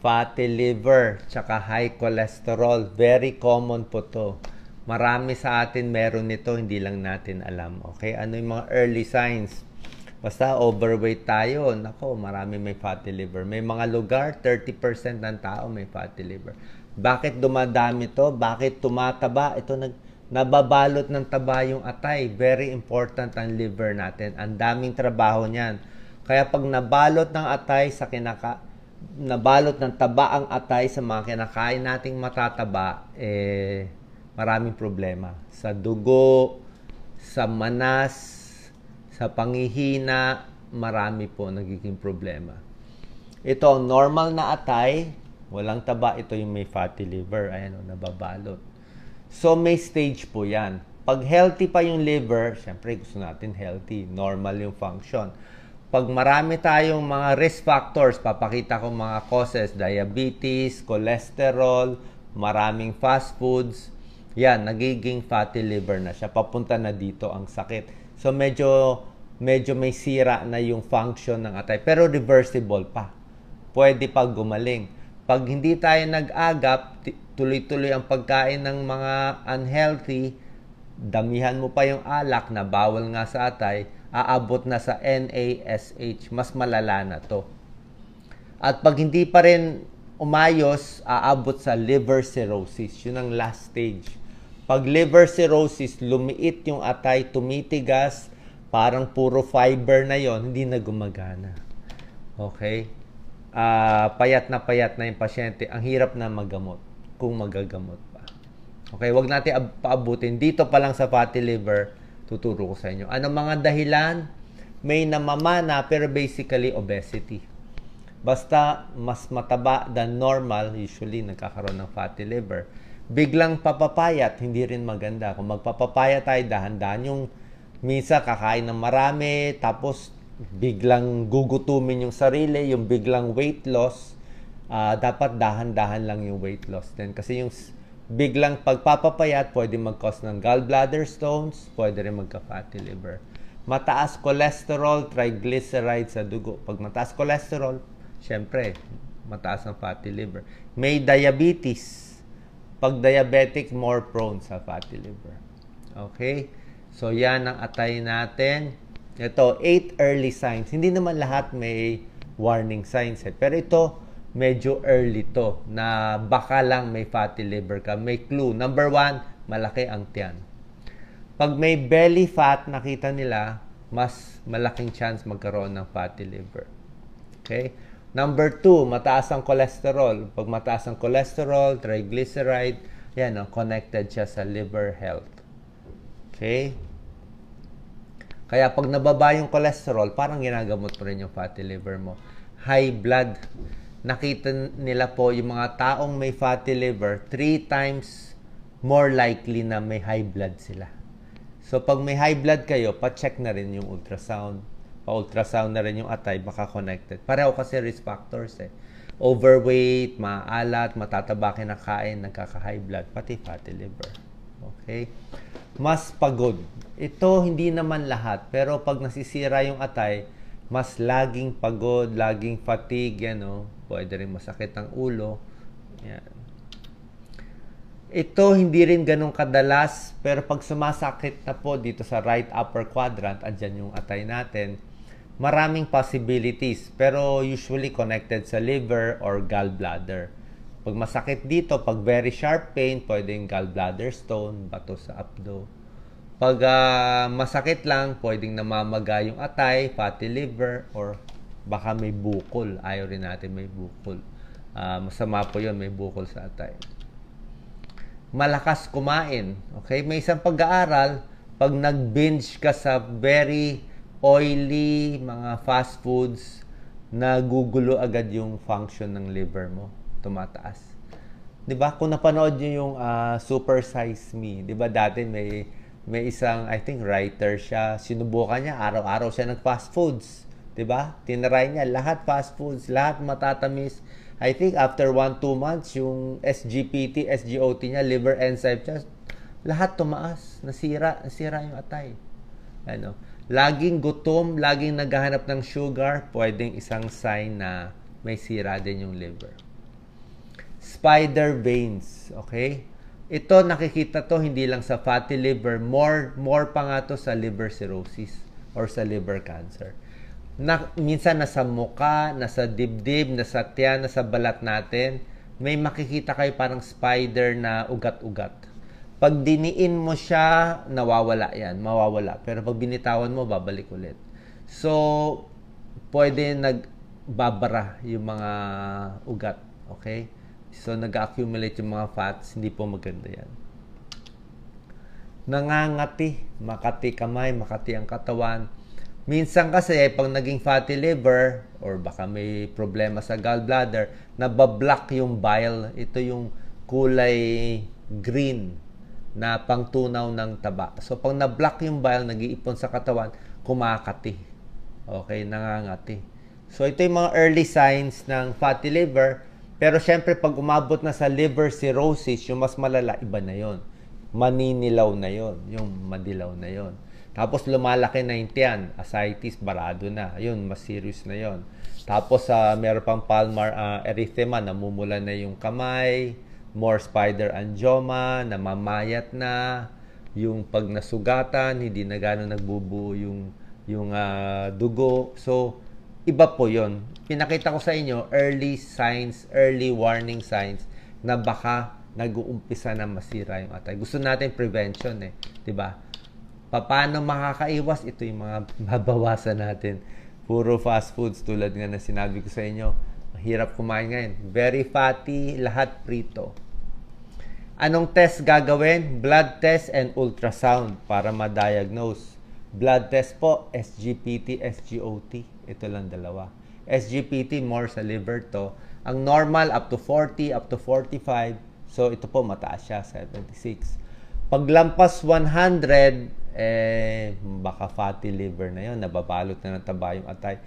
fatty liver, tsaka high cholesterol. Very common po to. Marami sa atin meron nito, hindi lang natin alam. Okay? Ano yung mga early signs? Basta overweight tayo, nako, marami may fatty liver. May mga lugar, 30% ng tao may fatty liver. Bakit dumadami to? Bakit tumataba? Ito nababalot ng taba yung atay. Very important ang liver natin. Ang daming trabaho niyan. Kaya pag nabalot ng atay sa nabalot ng taba ang atay sa mga kinakain nating matataba, maraming problema. Sa dugo, sa manas, sa pangihina, marami po nagiging problema. Ito ang normal na atay, walang taba, ito yung may fatty liver, ayan o, nababalot. So may stage po yan. Pag healthy pa yung liver, syempre gusto natin healthy, normal yung function. Pag marami tayong mga risk factors, papakita ko mga causes, diabetes, cholesterol, maraming fast foods, yan, nagiging fatty liver na siya. Papunta na dito ang sakit. So medyo may sira na yung function ng atay. Pero reversible pa. Pwede pa gumaling. Pag hindi tayo nag-agap, tuloy-tuloy ang pagkain ng mga unhealthy, damihan mo pa yung alak na bawal nga sa atay, aabot na sa NASH. Mas malala na to. At pag hindi pa rin umayos, aabot sa liver cirrhosis. Yun ang last stage. Pag liver cirrhosis, lumiit yung atay, tumitigas, parang puro fiber na yon, hindi na gumagana. Okay? Payat na yung pasyente. Ang hirap na magamot kung magagamot pa. Okay, wag natin paabutin. Dito pa lang sa fatty liver, tuturo ko sa inyo. Ano mga dahilan? May namamana pero basically obesity. Basta mas mataba than normal, usually nagkakaroon ng fatty liver. Biglang papapayat, hindi rin maganda. Kung magpapapaya tayo, dahan-dahan yung minsan kakain ng marami, tapos biglang gugutumin yung sarili, yung biglang weight loss, dapat dahan-dahan lang yung weight loss din. Kasi yung biglang pagpapapayat, pwede mag-cause ng gallbladder stones, pwede rin magka-fatty liver. Mataas cholesterol, triglycerides sa dugo. Pag mataas cholesterol, syempre, mataas ang fatty liver. May diabetes. Pag diabetic, more prone sa fatty liver. Okay? So, yan ang atay natin. Ito, 8 early signs. Hindi naman lahat may warning signs. Pero ito, medyo early to na baka lang may fatty liver ka. May clue. Number 1, malaki ang tiyan. Pag may belly fat, nakita nila, mas malaking chance magkaroon ng fatty liver. Okay? Number 2, mataas ang cholesterol. Pag mataas ang cholesterol, triglyceride, yan, connected siya sa liver health. Okay? Kaya pag nababa yung cholesterol, parang ginagamot mo rin yung fatty liver mo. High blood. Nakita nila po yung mga taong may fatty liver, 3 times more likely na may high blood sila. So pag may high blood kayo, pa-check na rin yung ultrasound. Pa-ultrasound na rin yung atay, baka connected. Pareho kasi risk factors eh. Overweight, maalat, matataba kinakain, nagkaka-high blood, pati fatty liver. Okay? Mas pagod. Ito hindi naman lahat, pero pag nasisira yung atay, mas laging pagod, laging fatigue, yan o. Pwede rin masakit ang ulo. Yan. Ito hindi rin ganun kadalas, pero pag sumasakit na po dito sa right upper quadrant, andyan yung atay natin, maraming possibilities, pero usually connected sa liver or gallbladder. Pag masakit dito, pag very sharp pain, pwedeng gallbladder stone, bato sa abdo. Pag masakit lang, pwedeng namamaga yung atay, fatty liver, or baka may bukol. Ayaw rin natin may bukol. Masama po yun, may bukol sa atay. Malakas kumain. Okay? May isang pag-aaral, pag nag-binge ka sa very oily, mga fast foods, nagugulo agad yung function ng liver mo. Tumataas. 'Di ba? Kung napanood niyo yung Super Size Me, 'di ba dati may isang, I think writer siya, sinubukan niya araw-araw siya nag-fast foods, 'di ba? Tinry niya lahat fast foods, lahat matatamis. I think after 1-2 months yung SGPT, SGOT niya, liver enzyme niya, lahat tumaas, nasira yung atay. Ano? Laging gutom, laging naghahanap ng sugar, pwedeng isang sign na may sira din yung liver. spider veins, okay? Ito, nakikita to hindi lang sa fatty liver, more pa nga to sa liver cirrhosis or sa liver cancer. Minsan nasa muka, nasa dibdib, nasa tiyan, nasa balat natin, may makikita kayo parang spider na ugat-ugat. Pag diniin mo siya, nawawala yan, mawawala. Pero pag binitawan mo, babalik ulit. So, pwede nagbabara yung mga ugat, okay? So, nag-accumulate yung mga fats, hindi po maganda yan. Nangangati, makati kamay, makati ang katawan. Minsan kasi, pag naging fatty liver, or baka may problema sa gallbladder, nabablock yung bile. Ito yung kulay green na pangtunaw ng taba. So, pag nablock yung bile, nag-iipon sa katawan, kumakati. Okay, nangangati. So, ito yung mga early signs ng fatty liver. Pero syempre, pag umabot na sa liver cirrhosis, yung mas malala, iba na yon. Maninilaw na yon, yung madilaw na yon. Tapos lumalaki na yung tiyan, ascites, barado na. Yun, mas serious na yon. Tapos meron pang palmar erythema, namumula na yung kamay, more spider angioma, namamayat na, yung pag nasugatan, hindi na gano'n nagbubuo yung dugo. So, iba po yon. Pinakita ko sa inyo, early signs, early warning signs na baka nag-uumpisa na masira yung atay. Gusto natin prevention eh. Diba? Paano makakaiwas? Ito yung mga babawasan natin. Puro fast foods tulad nga na sinabi ko sa inyo. Mahirap kumain ngayon. Very fatty, lahat prito. Anong test gagawin? Blood test and ultrasound para ma-diagnose. Blood test po, SGPT, SGOT. Ito lang dalawa. SGPT, more sa liver to. Ang normal, up to 40, up to 45. So, ito po, mataas siya, 76. Paglampas 100, baka fatty liver na yun. Nababalot na ng taba yung atay.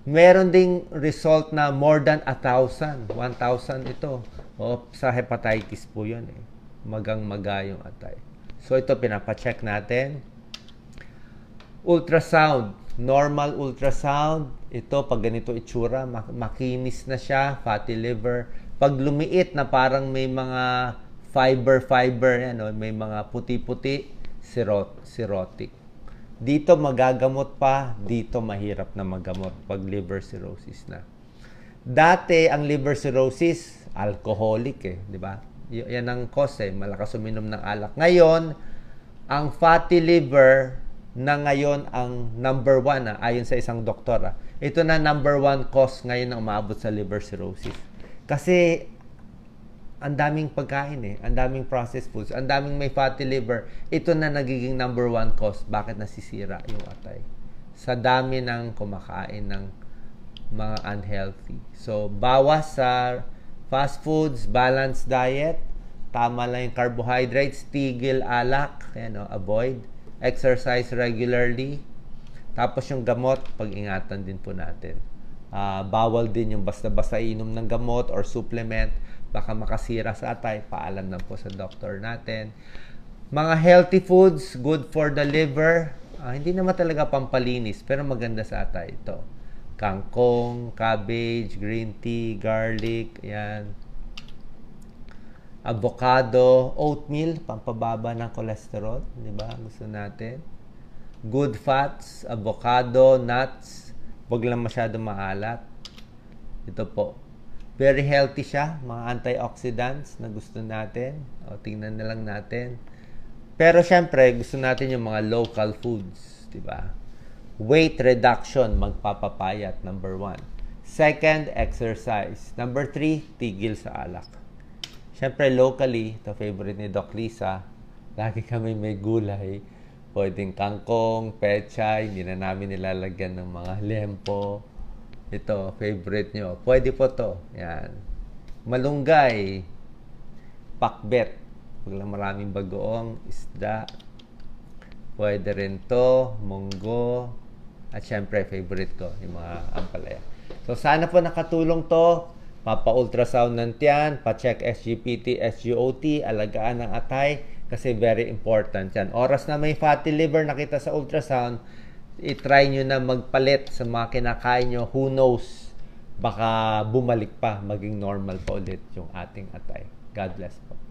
Meron ding result na more than 1,000. 1,000 ito. O, sa hepatitis po yun eh. Magang-maga yung atay. So, ito, pinapacheck natin. Ultrasound. Normal ultrasound. Ito, pag ganito itsura, makinis na siya, fatty liver. Pag lumiit na parang may mga fiber, ano, may mga puti-puti, cirrhotic. Dito magagamot pa, dito mahirap na magamot pag liver cirrhosis na. Dati, ang liver cirrhosis, alcoholic eh, di ba? Yan ang cause eh, malakas uminom ng alak. Ngayon, ang fatty liver na ngayon ang number 1 ayon sa isang doktor. Ito na number 1 cause ngayon na umabot sa liver cirrhosis. Kasi ang daming pagkain eh, ang daming processed foods, ang daming may fatty liver. Ito na nagiging number 1 cause bakit nasisira yung atay. Sa dami ng kumakain ng mga unhealthy. So, bawas sa fast foods, balanced diet, tama lang yung carbohydrates, tigil alak, avoid. Exercise regularly. Tapos yung gamot, pag-ingatan din po natin. Bawal din yung basta-basta inom ng gamot or supplement. Baka makasira sa atay. Paalam na po sa doktor natin. Mga healthy foods, good for the liver. Hindi naman talaga pampalinis, pero maganda sa atay ito. Kangkong, cabbage, green tea, garlic, yan. Avocado, oatmeal, pampababa ng cholesterol, di ba? Gusto natin. Good fats, avocado, nuts, wag lang masyado maalat. Ito po. Very healthy siya, mga antioxidants na gusto natin. O, tingnan na lang natin. Pero syempre, gusto natin yung mga local foods, di ba? Weight reduction, magpapapayat, number 1. Second, exercise. Number 3, tigil sa alak. Siyempre, locally, ito favorite ni Doc Lisa, lagi kami may gulay. Pwedeng kangkong, pechay, hindi na namin nilalagyan ng mga lempo. Ito, favorite nyo. Pwede po to. Yan. Malunggay, pakbet. Pag lang maraming bagoong, isda. Pwede rin to, munggo. At syempre, favorite ko, yung mga ampalaya. So, sana po nakatulong to. Papa-ultrasound ng tiyan, pa-check SGPT, SGOT, alagaan ng atay, kasi very important yan. Oras na may fatty liver nakita sa ultrasound, i-try nyo na magpalit sa mga kinakain nyo. Who knows? baka bumalik pa, maging normal pa ulit yung ating atay. God bless po.